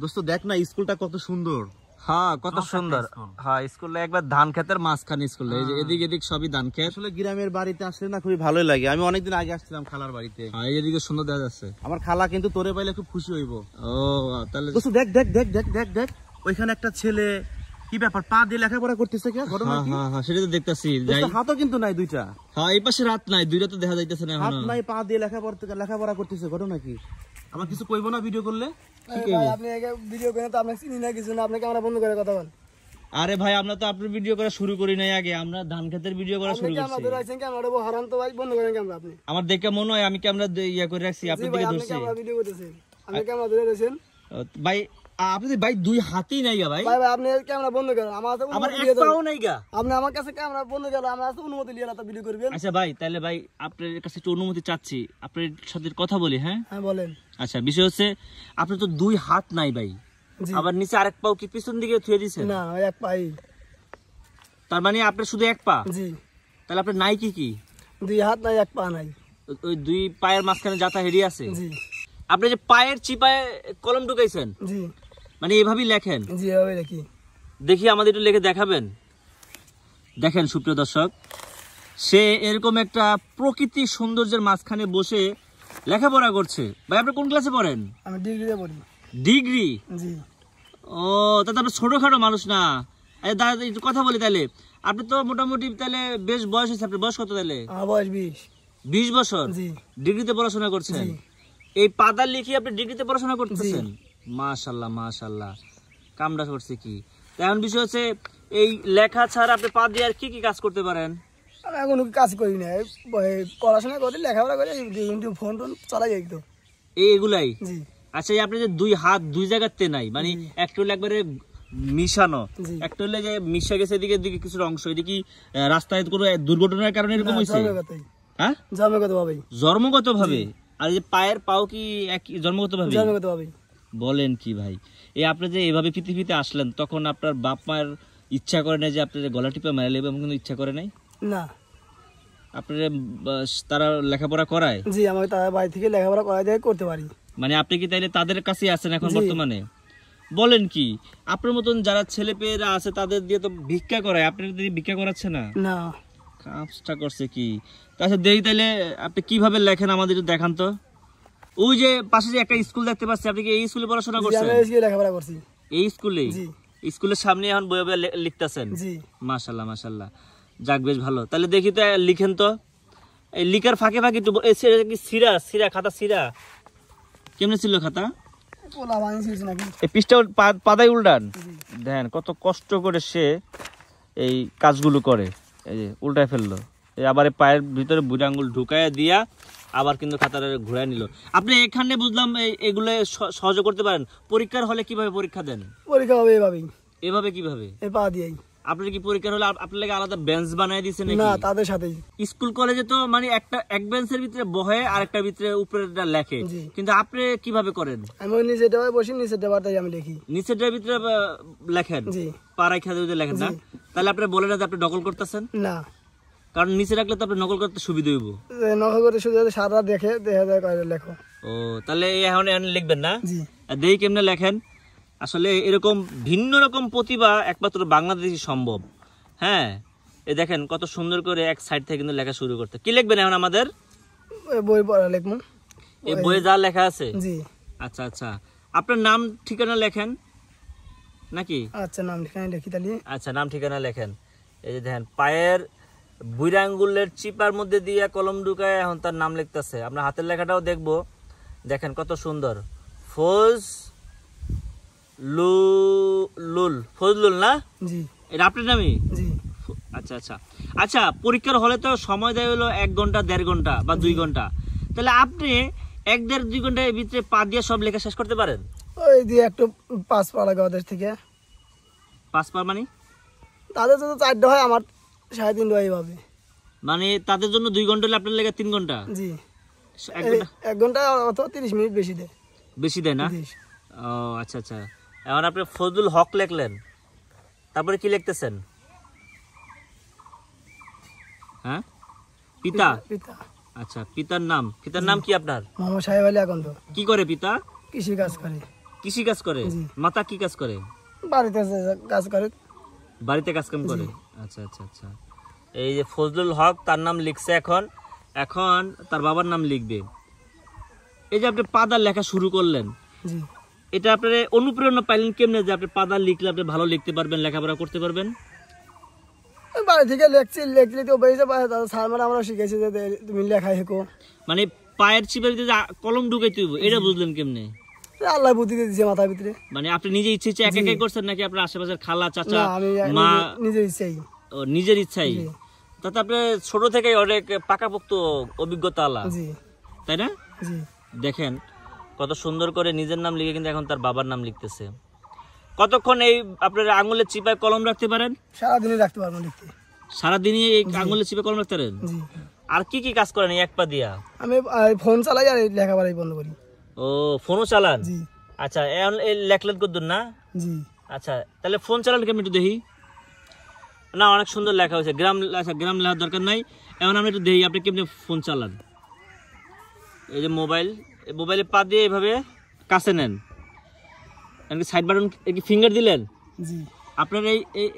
দোস্ত দেখ না স্কুলটা কত সুন্দর। হ্যাঁ কত সুন্দর। হ্যাঁ স্কুলে একবার ধান ক্ষেতের মাঝখানে স্কুল, এই যে এদিক এদিক সবই ধান ক্ষেত। আসলে গ্রামের বাড়িতে আসলে না খুবই ভালোই লাগে। আমি অনেকদিন আগে আসছিলাম খালার বাড়িতে। হ্যাঁ এদিকে সুন্দর দেখা যাচ্ছে। আমার খালা কিন্তু তোরে পাইলে খুব খুশি হইব। ও তাহলে দোস্ত দেখ দেখ দেখ দেখ দেখ দেখ ওইখানে একটা ছেলে, কি ব্যাপার পা দিয়ে লেখাপড়া করতেছে কি? হ্যাঁ হ্যাঁ হ্যাঁ সেটা তো দেখতাছি। হাতও কিন্তু নাই দুইটা। হ্যাঁ এই পাশে রাত নাই, দুইটা তো দেখা যাইতেছে না। হাত নাই, পা দিয়ে লেখাপড়া করতেছে, ঘটনা কি? আমার কিছু কইবো না ভিডিও করলে? আপনি ভিডিও করেন তো, আপনাকে চিনি না কিছু না, আপনি ক্যামেরা বন্ধ করে কথা বলেন। আরে ভাই আমরা তো আপনার ভিডিও করা শুরু করি নাই, আগে আমরা ধান ক্ষেতের ভিডিও করা শুরু করছি। ক্যামেরা হারান তো ভাই, বন্ধ করেন ক্যামেরা। আপনি আমার দেখে মনে হয় আমি ক্যামেরা ইয়া করে রাখছি, আপনার দিকে ধরছি। ক্যামেরা ভিডিও করতেছেন, আপনি ক্যামেরা ধরে রয়েছেন ভাই। আপনি ভাই দুই হাতই নাই গা ভাই। ভাই ভাই আপনি ক্যামেরা বন্ধ করেন, আমার কাছে আমার অনুমতি এক পাও নাই গা। আপনি আমার কাছে ক্যামেরা বন্ধ করেন, আমার কাছে অনুমতি নিয়ে তো ভিডিও করবেন। আচ্ছা ভাই তাহলে ভাই আপনার কাছে একটু অনুমতি চাচ্ছি, আপনার সাথে কথা বলি। হ্যাঁ হ্যাঁ বলেন। আচ্ছা বিষয় হচ্ছে আপনার তো দুই হাত নাই ভাই, আবার নিচে আরেক পাও কি পিছন দিকে থুয়ে দিয়েছেন? না এক পাই। তার মানে আপনার শুধু এক পা? জি। তাহলে আপনার নাই কি কি? দুই হাত নাই, এক পা নাই। ওই দুই পায়ের মাঝখানে যাতা হেরি আছে? জি। আপনি যে পায়ের চিপায় কলম ঢুকাইছেন? জি। মানে এভাবেই লেখেন? জি এভাবে লিখি। দেখি আমাদের একটু লিখে দেখাবেন। দেখেন সুপ্রিয় দর্শক, সে এরকম একটা প্রকৃতি সৌন্দর্যের মাঝখানে বসে লেখাপড়া করছে। ভাই আপনি কোন ক্লাসে পড়েন? আমি ডিগ্রিতে পড়ি। ডিগ্রি? জি। ও তাহলে আপনি ছোটখাটো মানুষ না। দাদা একটু কথা বলি তাহলে, আপনি তো মোটামুটি তাহলে বেশ বয়স হয়েছে। আপনার বয়স কত তাহলে? আমার বয়স 20। 20 বছর? জি। ডিগ্রিতে পড়াশোনা করছেন? এই পাতা লিখে আপনি ডিগ্রিতে পড়াশোনা করতেছেন? মাশাআল্লাহ মাশাআল্লাহ, কামড়া করছে কি। এখন বিষয় হচ্ছে এই লেখা ছাড়া আপনি পা দিয়ে আর কি কি কাজ করতে পারেন? আমি এখন কাজ করি না, পড়াশোনা করি, লেখাপড়া করে, ফোন টোন চালাই যাই তো এইগুলাই। জি। আচ্ছা এই আপনি যে দুই হাত দুই জায়গাতে নাই, মানে একটা হলে একবারে মিশানো, একটা হলে যে মিশা গেছে এদিকে দিকে কিছু অংশ, এটা কি রাস্তায় কোনো দুর্ঘটনার কারণে এরকম হয়েছে? হ্যাঁ জন্মগত ভাবে। জন্মগত ভাবে? আর এই পায়ের পাও কি একই জন্মগত ভাবে? জন্মগত ভাবে। বলেন কি ভাই? এই আপনি যে এভাবে পৃথিবীতে আসলেন তখন আপনার বাপ মায়ের ইচ্ছা করে না যে আপনার গলা টিপে মারা লেবে? এমন কিন্তু ইচ্ছা করে নাই? না। আপনার তারা লেখাপড়া করায়? জি আমাকে তারা বাড়ি থেকে লেখাপড়া করায় দেয়, করতে পারি। মানে আপনি কি তাইলে তাদের কাছে আছেন এখন বর্তমানে? বলেন কি? আপনার মতন যারা ছেলে পেয়েরা আছে তাদের দিয়ে তো ভিক্ষা করায়, আপনার দিয়ে ভিক্ষা করাচ্ছে না? না। কাজটা করছে কি? আচ্ছা দেখি তাইলে আপনি কিভাবে লেখেন আমাদের একটু দেখান তো। ওই যে পাশে যে একটা স্কুল দেখতে পাচ্ছি, আপনি কি এই স্কুলে পড়াশোনা করছেন? আমি এই স্কুলে লেখাপড়া করছি। এই স্কুলেই? জি। স্কুলের সামনে এখন বই বই লিখতেছেন? জি। মাশাআল্লাহ মাশাআল্লাহ, যাক বেশ ভালো। তাহলে দেখি তো লিখেন তো। এই লিখার ফাঁকে ফাঁকে একটু সিরা খাতা সিরা কেমনে ছিল খাতা? এই পৃষ্ঠা পাতায় উল্টান। দেখেন কত কষ্ট করে সে এই কাজগুলো করে। এই যে উল্টায় ফেললো, এই আবার পায়ের ভিতরে বুড়ি আঙ্গুল ঢুকাইয়া দিয়া আবার কিন্তু খাতাটা ঘুরাই নিল। আপনি এখানে বুঝলাম এগুলো সহজে করতে পারেন। পরীক্ষার হলে কিভাবে পরীক্ষা দেন? পরীক্ষা হবে এভাবেই। এভাবে কিভাবে? এই পা দিয়েই। আপনার কি পরীক্ষার হলে আপনার লাগে আলাদা বেঞ্চ বানাই দিয়েছে নাকি? না তাদের সাথেই। স্কুল কলেজে তো মানে এক বেঞ্চের ভিতরে বহে আর একটা ভিতরে উপরেরটা লেখে, কিন্তু আপনি কিভাবে করেন? আমি নিচের ডাবায় বসি, নিচের ডাবাটাই আমি লিখি। নিচের ডাবার ভিতরে লেখেন? জি। পাড়ায় খেতে লেখেন না? তাহলে আপনি বলেন না যে আপনি নকল করতেছেন? না, কারণ নিচে রাখলে তো আপনি নকল করতে সুবিধা হইব। নকল করতে সুবিধা সারা দেখে দেখা যায় করে লেখো। ও তাহলে এখন লিখবেন না? জি। দেখি কেমনে লেখেন। আসলে এরকম ভিন্ন রকম প্রতিভা একমাত্র বাংলাদেশে সম্ভব। হ্যাঁ এই দেখেন কত সুন্দর করে এক সাইড থেকে কিন্তু লেখা শুরু করতে। কি লিখবেন এখন আমাদের? বই পড়া লিখবো। এই বইয়ে যা লেখা আছে? জি। আচ্ছা আচ্ছা, আপনার নাম ঠিকানা লেখেন নাকি? আচ্ছা নাম ঠিকানা লিখি তাহলে। আচ্ছা নাম ঠিকানা লেখেন। এই যে দেখেন পায়ের বুড়া আঙ্গুলের চিপার মধ্যে দিয়ে কলম ঢুকায় এখন তার নাম লিখতেছে। আপনার হাতের লেখাটাও দেখবো, দেখেন কত সুন্দর। ফজলুল না? জি। এটা আপনার নামই? জি। আচ্ছা আচ্ছা আচ্ছা, পরীক্ষার হলে তো সময় দেয় হলো 1 ঘন্টা 1.5 ঘন্টা বা 2 ঘন্টা। তাহলে আপনি 1-1.5-2 ঘন্টার ভিতরে পা দিয়ে সব লেখা শেষ করতে পারেন? ওই দিয়ে একটু 5 পা লাগে ওদের থেকে। 5 পা মানে? তাদের জন্য 4টা হয়, আমার 3.5 হয় এইভাবে। মানে তাদের জন্য 2 ঘন্টা হলে আপনার লেগে 3 ঘন্টা? জি। 1 ঘন্টা অথবা 30 মিনিট বেশি দেয়। বেশি দেয় না? ও আচ্ছা আচ্ছা। এখন আপনি ফজলুল হক লিখলেন, তারপরে কি লিখতেছেন? হ্যাঁ পিতা? পিতা। আচ্ছা পিতার নাম কি আপনার? মোহাম্মদ সাহেব আলী আকন্দ। কি করে পিতা? কৃষি কাজ করে। কৃষি কাজ করে? মাতা কি কাজ করে? বাড়িতে কাজ করে। বাড়িতে কাজ কাম করে। আচ্ছা আচ্ছা আচ্ছা। এই যে ফজলুল হক তার নাম লিখছে, এখন এখন তার বাবার নাম লিখবে। এই যে আপনি পাদার লেখা শুরু করলেন, জি এটা আপনার অনুপ্রেরণা পাইলেন কেমনে যে আপনি পাদার লিখলে আপনি ভালো লিখতে পারবেন, লেখাপড়া করতে পারবেন? বাড়ি থেকে লিখলে তো বেরিয়ে যাবে, স্যার মানে আমরা শিখেছি যে তুমি লেখা শেখো। মানে পায়ের চিপে যে কলম ঢুকাইতে হইব, এটা বুঝলেন কেমনে? আল্লাহ বুদ্ধি দিয়ে দিয়েছে মাথার ভিতরে। মানে আপনি নিজে ইচ্ছে ইচ্ছে একা একাই করছেন নাকি আপনার আশেপাশের খালা চাচা আমি মা? নিজের ইচ্ছাই। ও নিজের ইচ্ছাই। তাতে আপনি ছোট থেকে অনেক পাকাপোক্ত অভিজ্ঞতা আলা, তাই না? জি দেখেন কত সুন্দর করে নিজের নাম লিখে কিন্তু এখন তার বাবার নাম লিখতেছে। কতক্ষণ এই আপনার আঙুলের চিপায় কলম রাখতে পারেন? সারাদিনই রাখতে পারবো লিখতে। সারাদিনই এই আঙুলের চিপায় কলম রাখতে পারেন? জি। আর কি কি কাজ করেন এই এক পা দিয়া? আমি ফোন চালাই আর লেখাপড়াই বন্ধ করি। ও ফোনও চালান? জি। আচ্ছা এখন এই লেখলেন কদ্দুর না? জি। আচ্ছা তাহলে ফোন চালান কেমন একটু দেখি। না অনেক সুন্দর লেখা হয়েছে, গ্রাম। আচ্ছা গ্রাম লেখার দরকার নাই, এখন আমরা একটু দেখি আপনি কেমনি ফোন চালান। এই যে মোবাইল, মোবাইলে পা দিয়ে এভাবে কাছে নেন, সাইড বাটন কি ফিঙ্গার দিলেন? জি। আপনার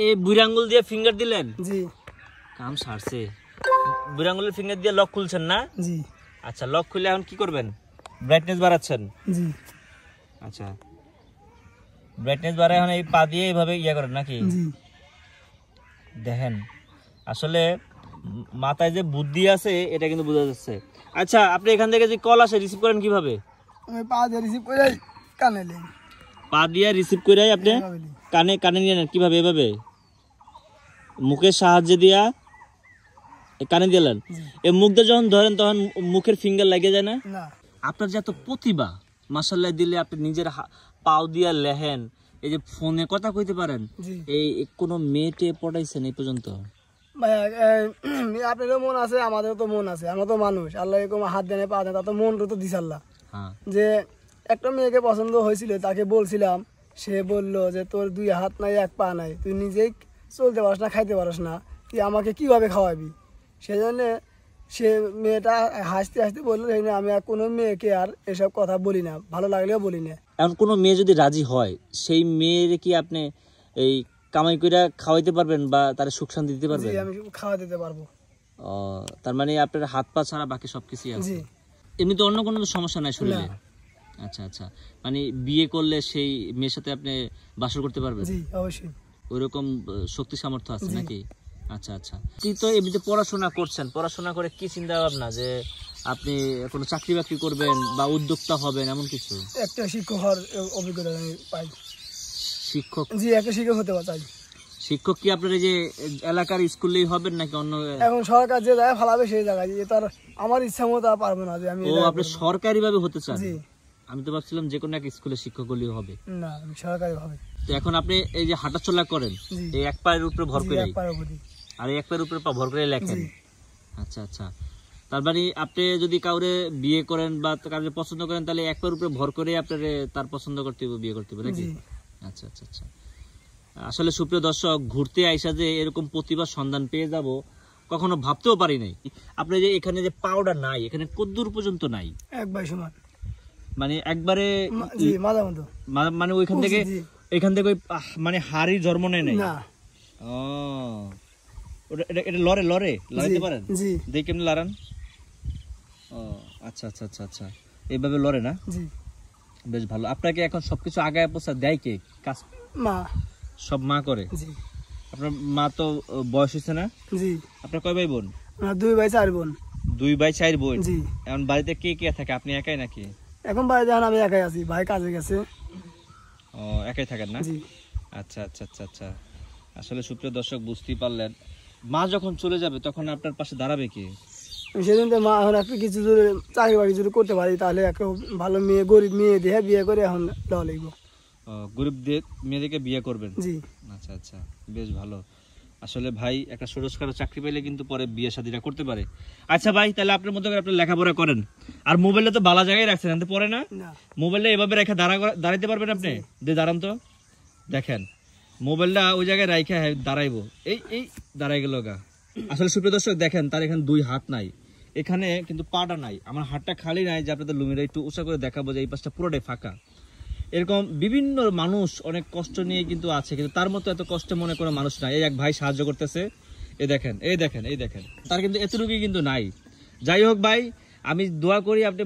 এই বুড়ি আঙ্গুল দিয়ে ফিঙ্গার দিলেন? জি। কাম সারছে। বুড়ি আঙ্গুলের ফিঙ্গার দিয়ে লক খুলছেন না? জি। আচ্ছা লক খুলে এখন কি করবেন? ব্রাইটনেস বাড়াচ্ছেন? জি। আচ্ছা ব্রাইটনেস বাড়ায় এখন এই পা দিয়ে এইভাবে ইয়া করেন নাকি? জি। দেখেন আসলে মাথায় যে বুদ্ধি আছে এটা কিন্তু বোঝা যাচ্ছে। আচ্ছা আপনি এখান থেকে যে কল আসে রিসিভ করেন কিভাবে? আমি পা দিয়ে রিসিভ করে কানে নেই। পা দিয়ে রিসিভ করে আপনি কানে নিয়ে নেন কিভাবে? এভাবে মুখের সাহায্যে দিয়া কানে দিলেন, এই মুখ দিয়ে যখন ধরেন তখন মুখের ফিঙ্গার লাগে যায় না? আপনার যে এত প্রতিভা মাশাআল্লাহ দিলে, আপনি নিজের পাও দিয়া লেহেন, এই যে ফোনে কথা কইতে পারেন, এই কোনো মেয়েটে পড়াইছেন এই পর্যন্ত? আপনারও মন আছে, আমাদেরও তো মন আছে, আমরা তো মানুষ, আল্লাহ এরকম হাত দেনে পা দেয়, তা তো মন তো দিস আল্লাহ। যে একটা মেয়েকে পছন্দ হয়েছিল, তাকে বলছিলাম, সে বলল যে তোর 2 হাত নাই 1 পা নাই, তুই নিজেই চলতে পারস না, খাইতে পারস না, তুই আমাকে কিভাবে খাওয়াবি? সেজন্য সে মেয়েটা হাসতে হাসতে বললো আমি আর কোনো মেয়েকে আর এসব কথা বলি না, ভালো লাগলেও বলি না। এখন কোনো মেয়ে যদি রাজি হয়, সেই মেয়ের কি আপনি এই কামাই কইরা খাওয়াইতে পারবেন বা তার সুখ শান্তি দিতে পারবেন? জি আমি খাওয়া দিতে পারবো। তার মানে আপনার হাত পা ছাড়া বাকি সবকিছুই আছে? এমনি তো অন্য কোনো সমস্যা নাই শরীরে? আচ্ছা আচ্ছা, মানে বিয়ে করলে সেই মেয়ের সাথে আপনি বাসর করতে পারবেন? জি অবশ্যই। ওইরকম শক্তি সামর্থ্য আছে নাকি? আচ্ছা আচ্ছা। কি তো এমনিতে পড়াশোনা করছেন, পড়াশোনা করে কি চিন্তা ভাবনা যে আপনি কোনো চাকরি বাকরি করবেন বা উদ্যোক্তা হবেন এমন কিছু? একটা শিক্ষক হওয়ার অভিজ্ঞতা আমি পাই। শিক্ষক? জি একটা শিক্ষক হতে চাই। শিক্ষক কি আপনার এই যে এলাকার স্কুলেই হবেন নাকি অন্য? এখন সরকার যে জায়গায় ফালাবে সেই জায়গায়, তার আমার ইচ্ছা মতো পারবো না যে আমি। ও আপনি সরকারি ভাবে হতে চান? জি। আমি তো ভাবছিলাম যে কোনো এক স্কুলে শিক্ষক হলেই হবে। না আমি সরকারি ভাবে। তো এখন আপনি এই যে হাঁটাচলা করেন এই এক পায়ের উপরে ভর করে, আর এই এক পায়ের উপরে পা ভর করে লেখেন? আচ্ছা আচ্ছা। তার মানে আপনি যদি কাউরে বিয়ে করেন বা কাউরে পছন্দ করেন, তাহলে এক পায়ের উপরে ভর করে আপনার তার পছন্দ করতে হবে, বিয়ে করতে হবে নাকি? আচ্ছা আচ্ছা আচ্ছা। আসলে সুপ্রিয় দর্শক, ঘুরতে আইসা যে এরকম প্রতিভার সন্ধান পেয়ে যাব কখনো ভাবতেও পারি নাই। আপনি যে এখানে যে পাউডা নাই, এখানে কদ্দূর পর্যন্ত নাই? একবার সমান, মানে একবারে মানে ওইখান থেকে এখান থেকে ওই মানে হাড়ি জন্ম নেয় নাই? ও এটা লড়ে লড়াইতে পারেন? দেখি কেমনি লড়ান। ও আচ্ছা আচ্ছা আচ্ছা আচ্ছা, এইভাবে লড়ে না? বেশ ভালো। আপনাকে এখন সবকিছু আগায় পোষা দেয় কে? কাজ মা, সব মা করে? আপনার মা তো বয়স হয়েছে না? জি। আপনার কয় ভাই বোন? 2 ভাই 4 বোন। 2 ভাই 4 বোন? জি। এখন বাড়িতে কে কে থাকে? আপনি একাই নাকি? এখন বাড়িতে আমি একাই আছি, ভাই কাজে গেছে। ও একাই থাকেন না? জি। আচ্ছা আচ্ছা আচ্ছা আচ্ছা। আসলে সুপ্রিয় দর্শক বুঝতেই পারলেন, মা যখন চলে যাবে তখন আপনার পাশে দাঁড়াবে কি? সেদিন তো মা এখন একটা কিছু যদি চাকরি বাকরি যদি করতে পারি, তাহলে একটা ভালো মেয়ে, গরিব মেয়ে দেখে বিয়ে করে এখন দেওয়া লাগবে। গরিব মেয়েদেরকে বিয়ে করবেন? জি। আচ্ছা আচ্ছা, বেশ ভালো। আসলে ভাই একটা সরোজকার চাকরি পেলে কিন্তু পরে বিয়ে শাদীরা করতে পারে। আচ্ছা ভাই, তাহলে আপনার মতো করে আপনি লেখাপড়া করেন, আর মোবাইলটা তো ভালো জায়গায় রাখছেন, আনতে পরে না? মোবাইলটা এভাবে রেখে দাঁড়াইতে পারবেন আপনি? দাঁড়ান তো, দেখেন মোবাইলটা ওই জায়গায় রাইখা দাঁড়াইবো, এই দাঁড়াই গেল গা। আসলে সুপ্রিয় দর্শক দেখেন, তার এখানে 2 হাত নাই, এখানে কিন্তু পাটা নাই, আমার হাতটা খালি নাই যে আপনাদের লুমিরা একটু উঁচা করে দেখাবো যে এই পাশটা পুরোটাই ফাঁকা। এরকম বিভিন্ন মানুষ অনেক কষ্ট নিয়ে কিন্তু আছে, কিন্তু তার মতো এত কষ্ট মনে কোনো মানুষ নাই। এই এক ভাই সাহায্য করতেছে, এই দেখেন এই দেখেন এই দেখেন, তার কিন্তু এতটুকুই কিন্তু নাই। যাই হোক ভাই, আমি দোয়া করি আপনি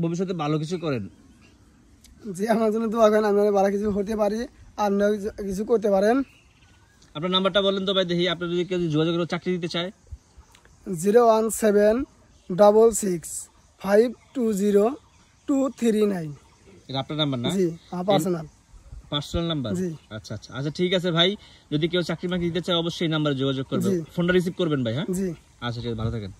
ভবিষ্যতে ভালো কিছু করেন। জি, আমার জন্য দোয়া করেন, আমি ভালো কিছু হতে পারি আর কিছু করতে পারেন। আপনার নাম্বারটা বলেন তো ভাই, দেখি আপনার যদি কেউ যোগাযোগ করে চাকরি দিতে চায়। 01766520239। এটা আপনার নাম্বার না? জি, আমার পার্সোনাল নাম্বার। জি। আচ্ছা আচ্ছা আচ্ছা, ঠিক আছে ভাই, যদি কেউ চাকরি বাকরি দিতে চায় অবশ্যই এই নাম্বারে যোগাযোগ করবেন, ফোনটা রিসিভ করবেন ভাই। হ্যাঁ জি। আচ্ছা ঠিক আছে, ভালো থাকেন।